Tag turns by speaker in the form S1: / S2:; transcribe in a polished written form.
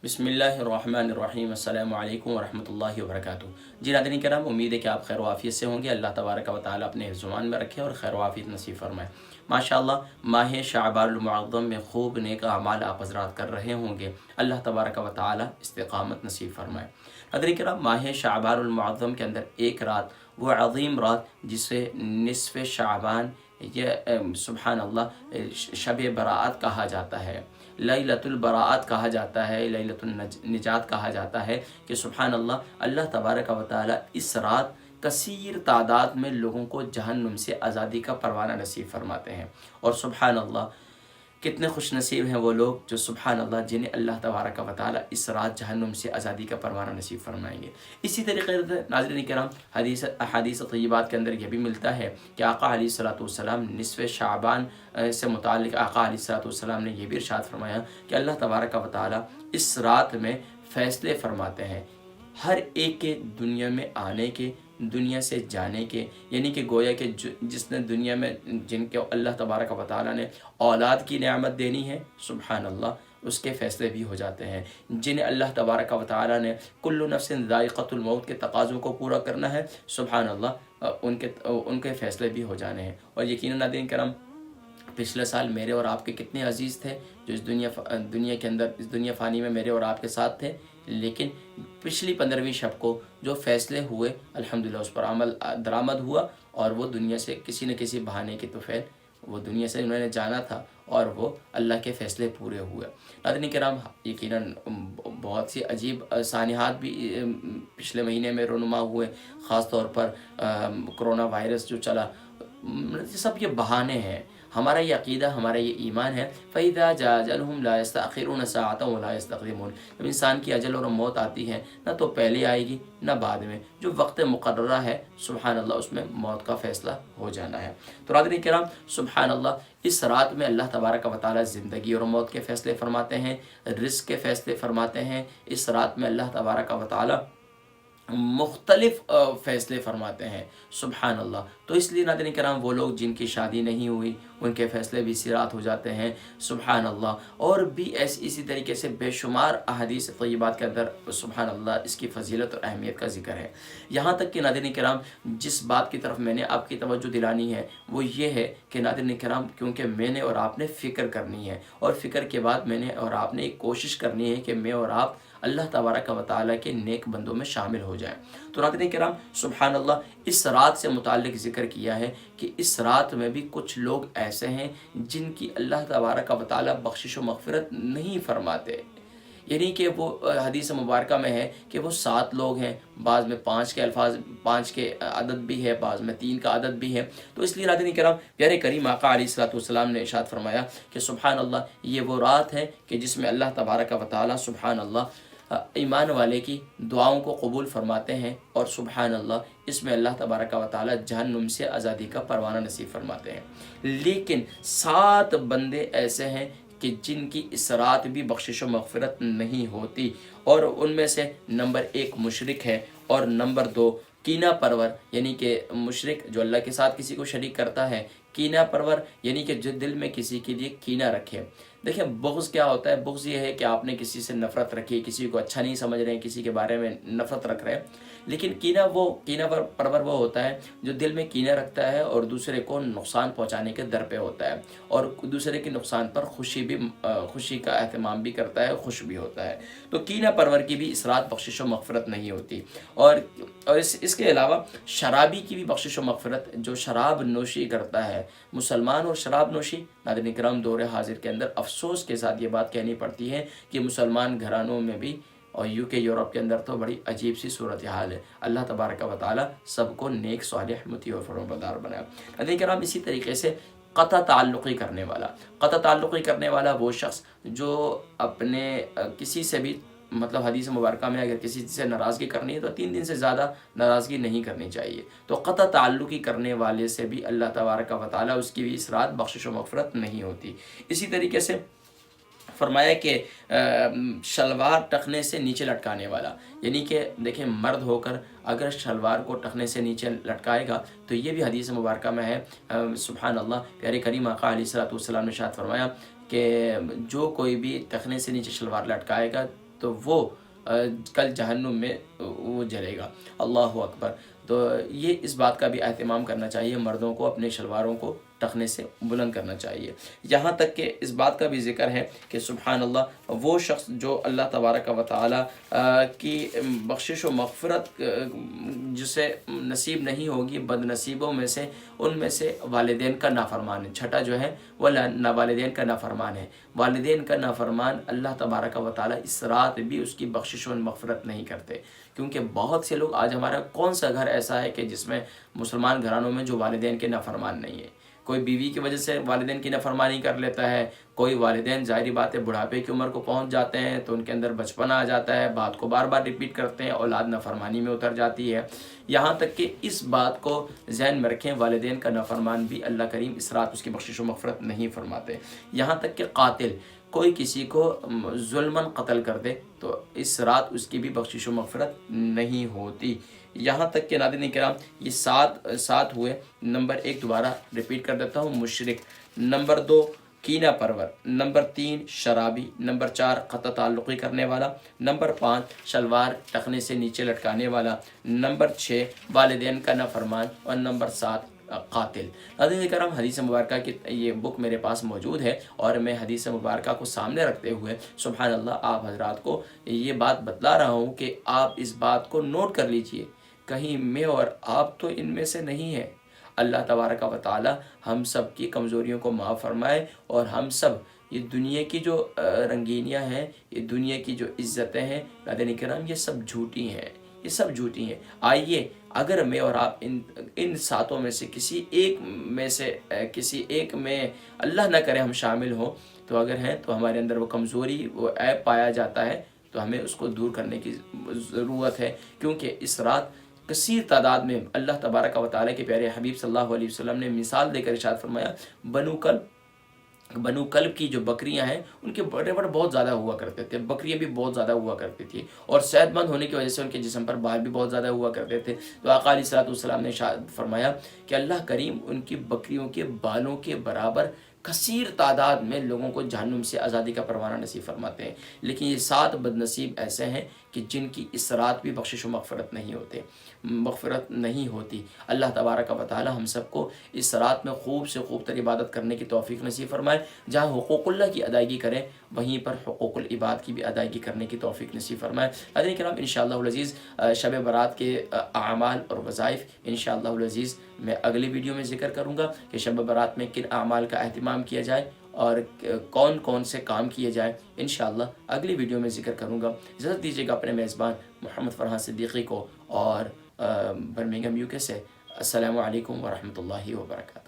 S1: بسم اللہ الرحمن الرحیم، السلام علیکم ورحمۃ اللہ وبرکاتہ۔ جی ناظرین کرام، امید ہے کہ آپ خیر و عافیت سے ہوں گے۔ اللہ تبارک و تعالیٰ اپنے زمان میں رکھے اور خیر و عافیت نصیب فرمائے۔ ماشاءاللہ ماہ شعبان المعظم میں خوب نیک اعمال آپ حضرات کر رہے ہوں گے۔ اللہ تبارک و تعالیٰ استقامت نصیب فرمائے۔ ناظرین کرام، ماہ شعبان المعظم کے اندر ایک رات، وہ عظیم رات جسے نصف شعبان یہ سبحان اللہ شب برات کہا جاتا ہے، لیلۃ البراءت کہا جاتا ہے، لیلۃ النجات کہا جاتا ہے کہ سبحان اللہ اللہ تبارک و تعالی اس رات کثیر تعداد میں لوگوں کو جہنم سے آزادی کا پروانہ نصیب فرماتے ہیں۔ اور سبحان اللہ کتنے خوش نصیب ہیں وہ لوگ جو سبحان اللہ جنہیں اللہ تبارک و تعالی اس رات جہنم سے آزادی کا پروانہ نصیب فرمائیں گے۔ اسی طریقے سے ناظرین کرام، احادیث طیبات کے اندر یہ بھی ملتا ہے کہ آقا علیہ الصلوۃ والسلام نصف شعبان سے متعلق آقا علیہ الصلوۃ والسلام نے یہ بھی ارشاد فرمایا کہ اللہ تبارک و تعالی اس رات میں فیصلے فرماتے ہیں ہر ایک کے دنیا میں آنے کے، دنیا سے جانے کے، یعنی کہ گویا کہ جس نے دنیا میں جن کے اللہ تبارک و تعالیٰ نے اولاد کی نعمت دینی ہے، سبحان اللہ اس کے فیصلے بھی ہو جاتے ہیں۔ جنہیں اللہ تبارک و تعالیٰ نے کل نفس ذائقۃ الموت کے تقاضوں کو پورا کرنا ہے، سبحان اللہ ان کے فیصلے بھی ہو جانے ہیں۔ اور یقیناً ناظرین کرام، پچھلے سال میرے اور آپ کے کتنے عزیز تھے جو اس دنیا کے اندر، اس دنیا فانی میں میرے اور آپ کے ساتھ تھے، لیکن پچھلی 15ویں شب کو جو فیصلے ہوئے الحمدللہ اس پر عمل درآمد ہوا، اور وہ دنیا سے کسی نہ کسی بہانے کے طفیل وہ دنیا سے انہوں نے جانا تھا، اور وہ اللہ کے فیصلے پورے ہوئے۔ ناظرین کرام، یقیناً بہت سی عجیب سانحات بھی پچھلے مہینے میں رونما ہوئے، خاص طور پر کرونا وائرس جو چلا، سب یہ بہانے ہیں۔ ہمارا یہ عقیدہ، ہمارا یہ ایمان ہے، فَإِذَا جَاءَ أَجَلُهُمْ لَا يَسْتَأْخِرُونَ سَاعَةً وَلَا يَسْتَقْدِمُونَ۔ جب انسان کی اجل اور موت آتی ہے، نہ تو پہلے آئے گی نہ بعد میں، جو وقت مقررہ ہے سبحان اللہ اس میں موت کا فیصلہ ہو جانا ہے۔ تو ناظرین کرام، سبحان اللہ اس رات میں اللہ تبارک و تعالی زندگی اور موت کے فیصلے فرماتے ہیں، رزق کے فیصلے فرماتے ہیں۔ اس رات میں اللہ تبارک و تعالی مختلف فیصلے فرماتے ہیں، سبحان اللہ۔ تو اس لیے ناظرین کرام، وہ لوگ جن کی شادی نہیں ہوئی ان کے فیصلے بھی اسی رات ہو جاتے ہیں، سبحان اللہ۔ اور بھی اسی طریقے سے بے شمار احادیث طیبات کے اندر سبحان اللہ اس کی فضیلت اور اہمیت کا ذکر ہے۔ یہاں تک کہ ناظرین کرام، جس بات کی طرف میں نے آپ کی توجہ دلانی ہے وہ یہ ہے کہ ناظرین کرام، کیونکہ میں نے اور آپ نے فکر کرنی ہے، اور فکر کے بعد میں نے اور آپ نے ایک کوشش کرنی ہے کہ میں اور آپ اللہ تبارک و تعالیٰ کے نیک بندوں میں شامل ہو جائیں۔ تو ناظرین کرام، سبحان اللہ اس رات سے متعلق ذکر کیا ہے کہ اس رات میں بھی کچھ لوگ ایسے ہیں جن کی اللہ تبارک و تعالیٰ بخشش و مغفرت نہیں فرماتے، یعنی کہ وہ حدیث مبارکہ میں ہے کہ وہ 7 لوگ ہیں، بعض میں 5 کے عدد بھی ہے، بعض میں 3 کا عدد بھی ہے۔ تو اس لیے ناظرین کرام، پیارے کریم آقا علیہ الصلوۃ والسلام نے ارشاد فرمایا کہ سبحان اللہ یہ وہ رات ہے کہ جس میں اللہ تبارک و تعالیٰ سبحان اللہ ایمان والے کی دعاؤں کو قبول فرماتے ہیں، اور سبحان اللہ اس میں اللہ تبارک و تعالیٰ جہنم سے آزادی کا پروانہ نصیب فرماتے ہیں۔ لیکن 7 بندے ایسے ہیں کہ جن کی اس رات بھی بخشش و مغفرت نہیں ہوتی، اور ان میں سے نمبر 1 مشرک ہے، اور نمبر 2 کینہ پرور، یعنی کہ مشرک جو اللہ کے ساتھ کسی کو شریک کرتا ہے، کینہ پرور یعنی کہ جو دل میں کسی کے لیے کینہ رکھے۔ دیکھیں بغض کیا ہوتا ہے؟ بغض یہ ہے کہ آپ نے کسی سے نفرت رکھی، کسی کو اچھا نہیں سمجھ رہے ہیں، کسی کے بارے میں نفرت رکھ رہے ہیں۔ لیکن کینہ پرور وہ ہوتا ہے جو دل میں کینہ رکھتا ہے اور دوسرے کو نقصان پہنچانے کے در پہ ہوتا ہے، اور دوسرے کے نقصان پر خوشی کا اہتمام بھی کرتا ہے، خوش بھی ہوتا ہے۔ تو کینہ پرور کی بھی اس رات بخشش و مغفرت نہیں ہوتی۔ اور اس کے علاوہ شرابی کی بھی بخشش و مغفرت، جو شراب نوشی کرتا ہے، مسلمان اور شراب نوشی، ناظرین کرام دور حاضر کے اندر افسوس کے ساتھ یہ بات کہنی پڑتی ہے کہ مسلمان گھرانوں میں بھی، اور UK یورپ کے اندر تو بڑی عجیب سی صورتحال ہے۔ اللہ تبارک و تعالیٰ سب کو نیک صالح مطیع اور فرمانبردار بنائے۔ ناظرین کرام اسی طریقے سے قطع تعلقی کرنے والا وہ شخص جو اپنے کسی سے بھی، مطلب حدیث مبارکہ میں اگر کسی سے ناراضگی کرنی ہے تو 3 دن سے زیادہ ناراضگی نہیں کرنی چاہیے۔ تو قطع تعلقی کرنے والے سے بھی اللہ تبارک و تعالیٰ اس کی بھی اس رات بخشش و مغفرت نہیں ہوتی۔ اسی طریقے سے فرمایا کہ شلوار ٹخنے سے نیچے لٹکانے والا، یعنی کہ دیکھیں مرد ہو کر اگر شلوار کو ٹخنے سے نیچے لٹکائے گا تو یہ بھی حدیث مبارکہ میں ہے، سبحان اللہ پیارے کریم آقا علیہ الصلوۃ والسلام نے ارشاد فرمایا کہ جو کوئی بھی ٹخنے سے نیچے شلوار لٹکائے گا تو وہ کل جہنم میں وہ جلے گا۔ اللہ اکبر۔ تو یہ اس بات کا بھی اہتمام کرنا چاہیے، مردوں کو اپنے شلواروں کو ٹخنے سے بلند کرنا چاہیے۔ یہاں تک کہ اس بات کا بھی ذکر ہے کہ سبحان اللہ، وہ شخص جو اللہ تبارک و تعالیٰ کی بخشش و مغفرت جسے نصیب نہیں ہوگی، بد نصیبوں میں سے ان میں سے والدین کا نافرمان ہے۔ چھٹا جو ہے وہ والدین کا نافرمان ہے۔ والدین کا نافرمان اللہ تبارک و تعالیٰ اس رات بھی اس کی بخشش و مغفرت نہیں کرتے، کیونکہ بہت سے لوگ آج ہمارا کون سا گھر ایسا ہے کہ جس میں مسلمان گھرانوں میں جو والدین کے نافرمان نہیں ہے۔ کوئی بیوی کی وجہ سے والدین کی نافرمانی کر لیتا ہے، کوئی والدین ظاہری بات ہے بڑھاپے کی عمر کو پہنچ جاتے ہیں تو ان کے اندر بچپن آ جاتا ہے، بات کو بار بار ریپیٹ کرتے ہیں، اولاد نافرمانی میں اتر جاتی ہے۔ یہاں تک کہ اس بات کو ذہن میں رکھیں، والدین کا نافرمان بھی اللہ کریم اس رات اس کی بخشش و مغفرت نہیں فرماتے۔ یہاں تک کہ قاتل کوئی کسی کو ظلماً قتل کر دے تو اس رات اس کی بھی بخشش و مغفرت نہیں ہوتی۔ یہاں تک کہ ناظرین کرام یہ سات ہوئے۔ نمبر 1 دوبارہ ریپیٹ کر دیتا ہوں، مشرک۔ نمبر 2 کینہ پرور۔ نمبر 3 شرابی۔ نمبر 4 قطع تعلقی کرنے والا۔ نمبر 5 شلوار ٹخنے سے نیچے لٹکانے والا۔ نمبر 6 والدین کا نافرمان، اور نمبر 7 قاتل۔ ناظرین کرام حدیث مبارکہ کی یہ بک میرے پاس موجود ہے، اور میں حدیث مبارکہ کو سامنے رکھتے ہوئے سبحان اللہ آپ حضرات کو یہ بات بتلا رہا ہوں کہ آپ اس بات کو نوٹ کر لیجئے، کہیں میں اور آپ تو ان میں سے نہیں ہیں۔ اللہ تبارک و تعالی ہم سب کی کمزوریوں کو معاف فرمائے، اور ہم سب یہ دنیا کی جو رنگینیاں ہیں، یہ دنیا کی جو عزتیں ہیں ناظرین کرام، یہ سب جھوٹی ہیں، یہ سب جھوٹی ہیں۔ آئیے اگر میں اور آپ ان ساتوں میں سے کسی ایک میں اللہ نہ کرے ہم شامل ہوں، تو اگر ہیں تو ہمارے اندر وہ کمزوری، وہ عیب پایا جاتا ہے، تو ہمیں اس کو دور کرنے کی ضرورت ہے، کیونکہ اس رات کثیر تعداد میں اللہ تبارک و تعالیٰ کے پیارے حبیب صلی اللہ علیہ وسلم نے مثال دے کر ارشاد فرمایا، بنو کلب کی جو بکریاں ہیں ان کے بڑے بہت زیادہ ہوا کرتے تھے، بکریاں بھی بہت زیادہ ہوا کرتی تھی، اور صحت مند ہونے کی وجہ سے ان کے جسم پر بال بھی بہت زیادہ ہوا کرتے تھے۔ تو آقا علیہ الصلوۃ والسلام نے ارشاد فرمایا کہ اللہ کریم ان کی بکریوں کے بالوں کے برابر کثیر تعداد میں لوگوں کو جہنم سے آزادی کا پروانہ نصیب فرماتے ہیں۔ لیکن یہ 7 بد نصیب ایسے ہیں کہ جن کی اس رات بھی بخشش و مغفرت نہیں ہوتی۔ اللہ تبارک و تعالی ہم سب کو اس رات میں خوب سے خوب تر عبادت کرنے کی توفیق نصیب فرمائے۔ جہاں حقوق اللہ کی ادائیگی کریں وہیں پر حقوق العباد کی بھی ادائیگی کرنے کی توفیق نصیب فرمائے۔ حضرات کرام انشاءاللہ العزیز شب برات کے اعمال اور وظائف انشاءاللہ العزیز میں اگلی ویڈیو میں ذکر کروں گا کہ شب برات میں کن اعمال کا اہتمام کیا جائے اور کون سے کام کیے جائیں، انشاءاللہ اگلی ویڈیو میں ذکر کروں گا۔ اجازت دیجیے گا اپنے میزبان محمد فرحان صدیقی کو اور برمنگھم UK سے۔ السلام علیکم ورحمۃ اللہ وبرکاتہ۔